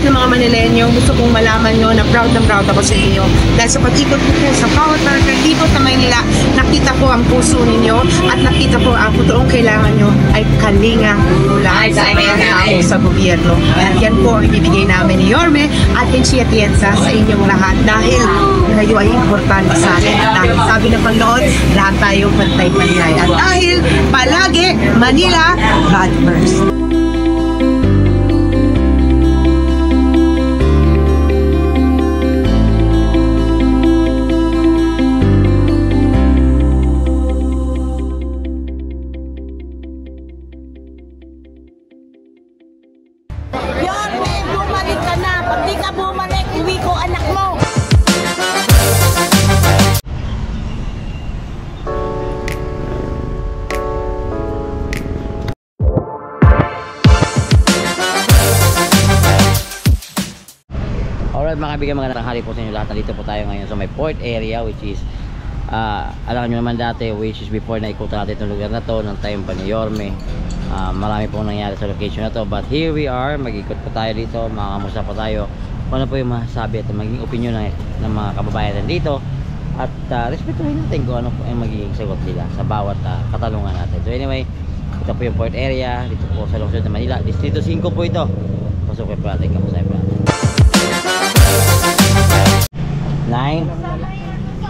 ng mga Manileño, gusto kong malaman nyo na proud ako sa inyo. Dahil sa pag-ikot ko sa bawat barangay dito sa Maynila, nakita ko ang puso ninyo at nakita ko ang totoong kailangan nyo ay kalinga mula sa mga tao sa gobyerno. At yan po ang ibibigay namin ni Yorme at Kenchi Atienza sa inyong lahat dahil kayo ay importante sa akin. Dahil sabi ng Panginoon, lahat tayo pantay-pantay. At dahil palagi Manila, God first. Alright mga kaibigan, mga tanghali po sa inyo lahat. Nandito po tayo ngayon sa may port area, which is alam nyo naman dati, which is before na ikutan natin itong lugar na to ng time pa ni Yorme. Marami pong nangyari sa location na to, but here we are. Mag-ikot po tayo dito, makakamusta po tayo kung ano po yung masasabi at maging opinion ng mga kababayan dito. At respetuhin natin kung ano po yung magiging sagot nila sa bawat katanungan natin. So anyway, ito po yung port area dito po sa lungsod ng Manila. Distrito 5 po ito. Pasok po natin, kamusta po natin. 9.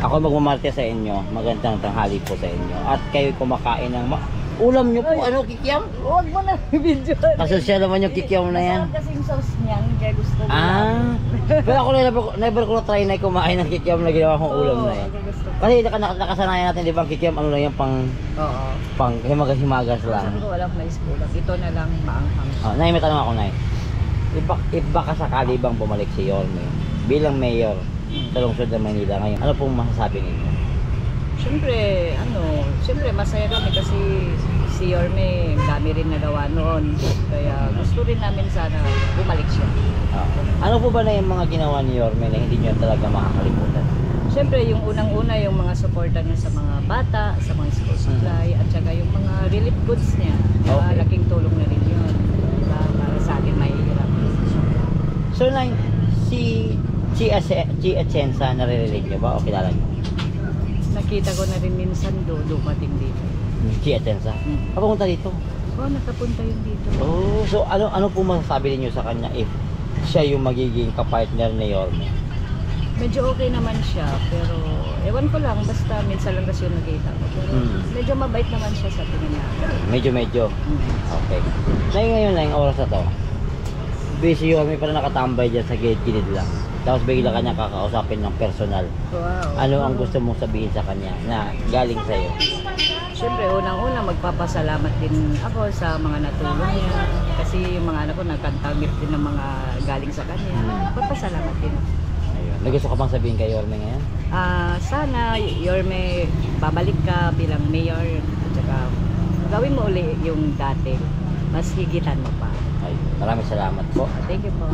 Ako magmamarte sa inyo. Magandang tanghali po sa inyo. At kayo kumakain ng ulam nyo po. Ano, kikiam? Huwag mo na video. Pasosya naman yung kikiam na yan. Kasing sauce niyan, kaya gusto mo. Pero ako never ko na try na kumain ng kikiam na ginawa kong ulam na yan. Kasi nakasanayan natin, di ba, ang kikiam ano lang yan, pang himagas-himagas lang. Sabi ko walang mais kulang. Ito na lang maanghang. Nay, may tanong ako, Nay. Iba ka sakali bang bumalik si Yorme bilang mayor sa lungsod ng Manila ngayon? Ano pong masasabi ninyo? Siyempre masaya kami kasi si Yorme dami rin nagawa noon. Kaya gusto rin namin sana bumalik siya. Ano po ba na yung mga ginawa ni Yorme na hindi nyo talaga makakalimutan? Siyempre yung unang-una yung mga suporta niya sa mga bata, sa mga school supply, at saka yung mga relief goods niya. Okay. Laking tulong na rin yun. Diba? Para sa atin mahihirap. So, Nay, si Atienza, naririnig nyo ba o kilala nyo? Nakita ko na rin minsan dumating dito. Si Atienza? Papunta dito? Oo, nakapunta yun dito. Oh, so ano po masasabi niyo sa kanya if siya yung magiging kapartner ni Yorme? Medyo okay naman siya, pero ewan ko lang, basta minsan lang kasi yung nakita ko. Pero medyo mabait naman siya sa tingin natin. Medyo. Okay. Ngayon na yung oras na to, busy Yorme pala nakatambay dyan sa gilid lang. Tapos bigla kanya kakausapin ng personal. Wow. Ano ang gusto mong sabihin sa kanya na galing sa'yo? Siyempre, unang-una magpapasalamat din ako sa mga natulong niya. Kasi yung mga anak ko nagkantamit din ng mga galing sa kanya. Magpapasalamat din. Ayun. May gusto ka bang sabihin kay Yorme ngayon? Sana, Yorme, babalik ka bilang mayor. At saka, gawin mo uli yung dati. Mas higitan mo pa. Ay, maraming salamat po. Thank you po.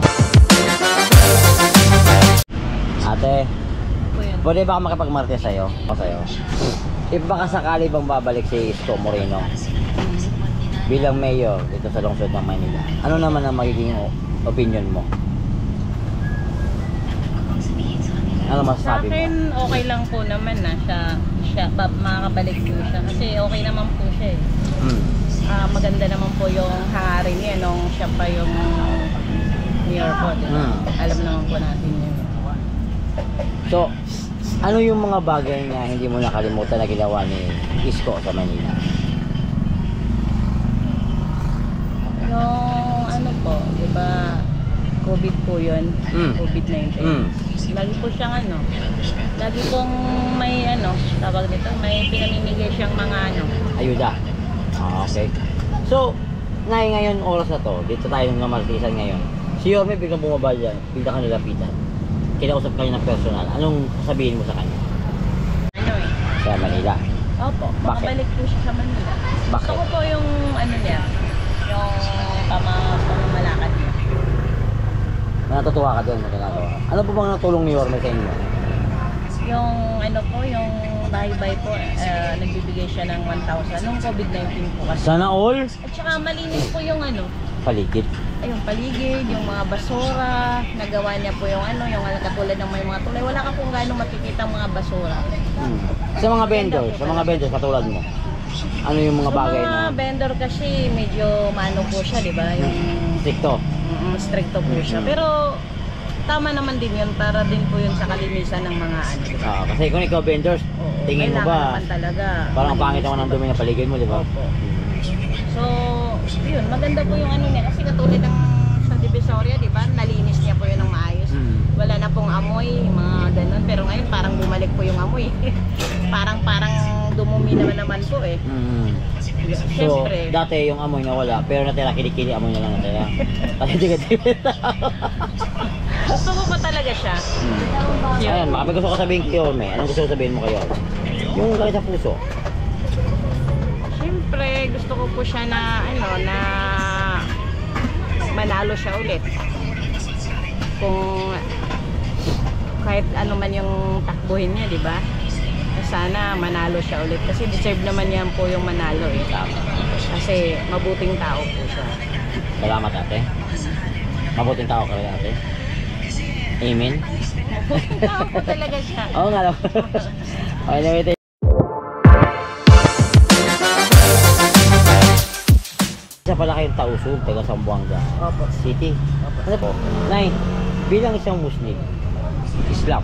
Ate, pwede ba ako makipagmarte sa'yo? If baka sakali bang babalik si Isko Moreno bilang mayor dito sa lungsod ng Manila, ano naman ang magiging opinion mo? Ano masasabi mo? Sa akin, okay lang po naman na siya makakabalik po siya. Kasi okay naman po siya eh. Maganda naman po yung hangarin niya nung siya pa yung mayor po. Alam naman po natin yun. So, ano yung mga bagay na hindi mo nakalimutan na ginawa ni Isko sa Manila? Yung ano po, diba, COVID po yun, COVID-19. Lagi po siyang lagi pong may tawag nito, may pinamimigay siyang mga ayuda. Okay. So, ngayon oras na to, dito tayo ng Martisan ngayon. Si Yorme biglang bumaba dyan, bigla ka nilapitan. Kinausap kayo ng personal. Anong sabihin mo sa kanya? Sa Manila? Opo, makabalik po siya sa Manila. Bakit? Gusto ko po yung niya, yung pamamalakad niya. Natutuwa ka doon na ginagawa. Ano po bang natulong ni Yorme sa inyo? Yung yung bahay-bahay po, nagbibigay siya ng 1,000 nung COVID-19 po kasi. Sana all? At saka malinis po yung paligid. Ay, yung paligid, yung mga basura, nagawa niya po yung ano, yung katulad ng may mga tulay. Wala ka kung gaano makikita ang mga basura. Sa mga vendors katulad mo. Ano yung mga bagay mga na vendor kasi medyo maano po siya, di ba? Yung stricto? stricto po siya. Pero tama naman din yun para din po yun sa kalinisan ng mga ano. Diba? Kasi kung ikaw vendors, tingin mo ba naman talaga parang pangit naman ang dumi ng paligid mo, di ba? Opo. So, yun, maganda po yung ano niya kasi katulad ng sa Divisoria, di ba? Nalinis niya po yun ng maayos. Wala na pong amoy, mga ganun. Pero ngayon parang bumalik po yung amoy. parang dumumi naman po eh. So, Siyempre. dati yung amoy na wala, pero natira kilikili, amoy na lang natira. Kasi tiga-tiga. Gusto ko pa talaga siya. Ayan, baka may gusto ko sabihin kay Yorme. Anong gusto ko sabihin mo kay Yorme? Yung galit sa puso. Siyempre, gusto ko po siya na ano, na manalo siya ulit. Kung kahit ano man yung takbuhin niya, di ba? Sana manalo siya ulit kasi deserve naman yan po yung manalo eh. Kasi mabuting tao po siya. Salamat ate. Mabuting tao ka rin ate. Amen. Mabuting tao po talaga siya. Oo nga lang. Okay na wait. Isa pala kayong Tausug, taga Zamboanga Opo. City. Ano po? Nay, bilang isang Muslim, Islam,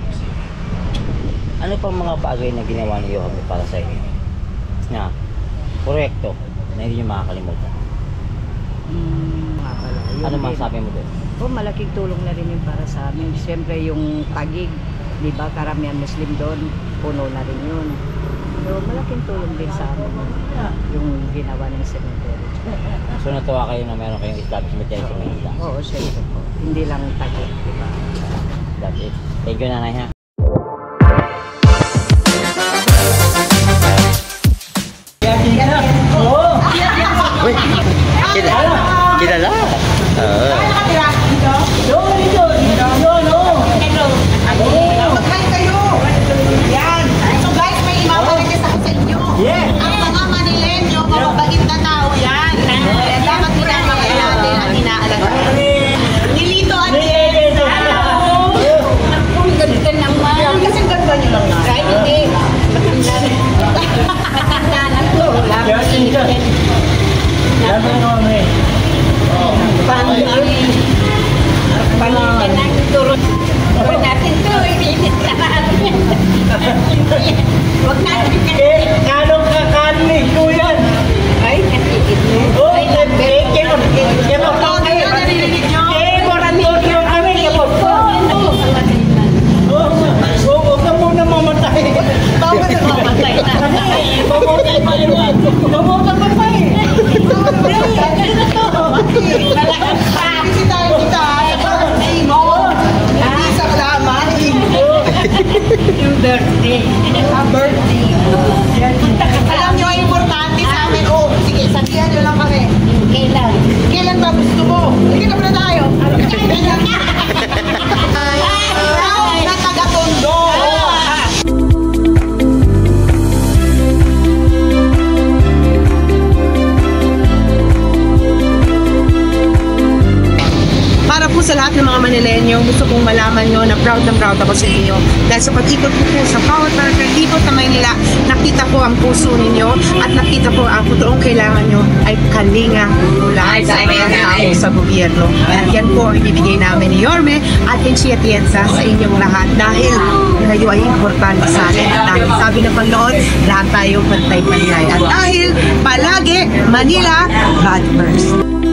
ano pang mga bagay na ginawa ni Yorme para sa inyo? Na, korekto, na hindi nyo makakalimutan. Nga pala. Yun Ano din. masabi mo doon? Malaking tulong na rin yun para sa amin. Siyempre yung Taguig, di ba, karamihan Muslim doon, puno na rin yun. So malaking tulong din sa amin yung ginawa ng cemetery. So natuwa kayo na meron kayong establishment sa Manila. Oo, siyempre po. Hindi lang Taguig, di ba? That's it. Thank you nanay ha. Uy, kilala. Mag-hi kayo! Yan! So guys, may imamarites ako sa inyo. Ang mga Manilenyo, mababait na tao yan. Kaya dapat pinapakain natin at inaalagaan. Nilito at Tienza! Ang ganda naman. Kasi ganda nyo lang na. Right? Hindi. Matanda na to. Huwag natin ito, init lahat. Huwag natin Kanong kakanin ko yan. Ay, natiit mo. Oh, kemo kami. Kemo ranito kami. Kemo po. Huwag ka muna mamatay. Bawal na mamatay na. Mamatay pa yun. Mamatay. Malakas pa. Kasi tayo kita sa birthday mo. Hindi sa kalaman. Yung birthday. Birthday. Alam nyo ang importante sa amin. Oh, sige, sabihan nyo lang kami. Kailan? Kailan ba gusto mo? Sige na muna tayo. Kailan na? Ay, na taga-Tondo. Para po sa lahat ng mga Manileño, gusto kong malaman nyo na proud ako sa inyo. Dahil sa pag-ikot ko po sa bawat barangay dito sa Maynila, nakita ko ang puso ninyo at nakita ko ang totoong kailangan nyo ay kalinga mula sa mga tao sa gobyerno. At yan po ang ibibigay namin ni Yorme at Kenshi Atienza sa inyong lahat dahil kayo ay importante sa akin. Dahil sabi ng Panginoon, lahat tayo pantay-pantay. At dahil palagi, Manila, God first.